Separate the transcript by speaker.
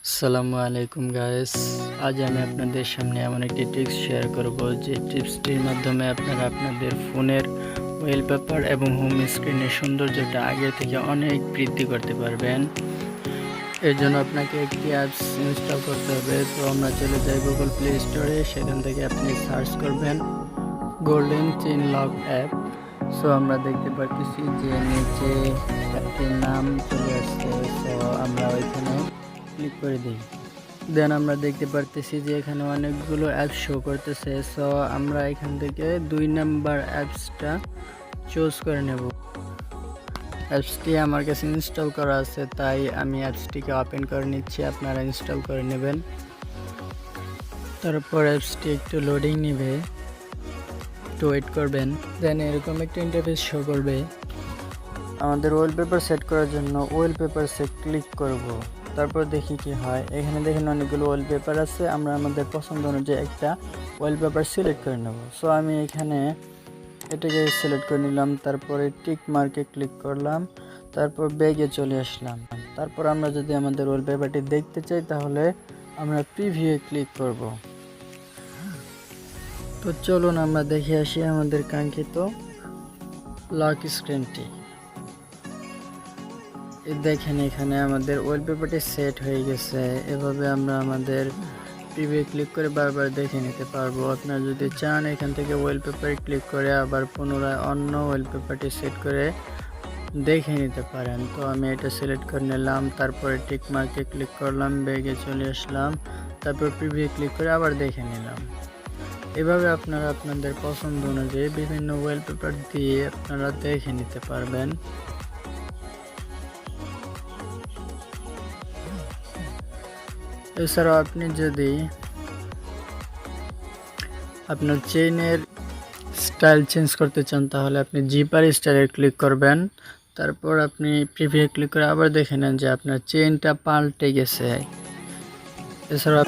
Speaker 1: আসসালামু আলাইকুম গাইস। আজ আমি আপনাদের সামনে এমন একটি টিপস শেয়ার করব যে টিপসটির মাধ্যমে আপনারা আপনাদের ফোনের ওয়ালপেপার এবং হোম স্ক্রিনের সৌন্দর্যটা আগে থেকে অনেক বৃদ্ধি করতে পারবেন। এর জন্য আপনাকে একটি অ্যাপস ইনস্টল করতে হবে। তো আমরা চলে যাই গুগল প্লে স্টোরে, সেখান থেকে আপনি সার্চ করবেন golden chain lock app. So আমরা দেখতে পাচ্ছি যে নিচে একটি নাম চলে আসছে। সো আমরা ওইখানে ক্লিক করে দিই। দেন আমরা দেখতে পারতেছি যে এখানে অনেকগুলো অ্যাপস শো করতেছে। সো আমরা এখান থেকে 2 নাম্বার অ্যাপসটা চুজ করে নেব। অ্যাপসটি আমার কাছে ইনস্টল করা আছে, তাই আমি অ্যাপসটিকে ওপেন করে নিচ্ছি। আপনারা ইনস্টল করে নেবেন। তারপর অ্যাপসটি একটু লোডিং নেবে, একটু ওয়েট করবেন। দেন এরকম একটা ইন্টারফেস শো করবে। আমাদের ওয়ালপেপার সেট করার জন্য ওয়ালপেপারসে ক্লিক করব। তারপর দেখি কি হয়। এখানে দেখেন অনেকগুলো ওয়ালপেপার আছে। আমরা আমাদের পছন্দ অনুযায়ী একটা ওয়ালপেপার সিলেক্ট করে নেব। সো আমি এখানে এটাকে সিলেক্ট করে নিলাম। তারপরে টিক মার্কে ক্লিক করলাম। তারপর ব্যাগে চলে আসলাম। তারপর আমরা যদি আমাদের ওয়ালপেপারটি দেখতে চাই তাহলে আমরা প্রিভিউয়ে ক্লিক করব। তো চলুন আমরা দেখে আসি আমাদের কাঙ্ক্ষিত লক স্ক্রিনটি। দেখেন এখানে আমাদের ওয়ালপেপারটি সেট হয়ে গেছে। এভাবে আমরা আমাদের প্রিভিউ ক্লিক করে বারবার দেখে নিতে পারবো। আপনারা যদি চান এখান থেকে ওয়ালপেপার ক্লিক করে আবার পুনরায় অন্য ওয়ালপেপারটি সেট করে দেখে নিতে পারেন। তো আমি এটা সিলেক্ট করে নিলাম। তারপরে টিক মার্কে ক্লিক করলাম, ব্যাগে চলে আসলাম। তারপর প্রিভিউ ক্লিক করে আবার দেখে নিলাম। এভাবে আপনারা আপনাদের পছন্দ অনুযায়ী বিভিন্ন ওয়ালপেপার দিয়ে আপনারা দেখে নিতে পারবেন। এছাড়াও আপনি যদি আপনার চেইনের স্টাইল চেঞ্জ করতে চান তাহলে আপনি জিপার স্টাইলে ক্লিক করবেন। তারপর আপনি প্রিভিউ ক্লিক করে আবার দেখে নেন যে আপনার চেইনটা পাল্টে গেছে। এছাড়াও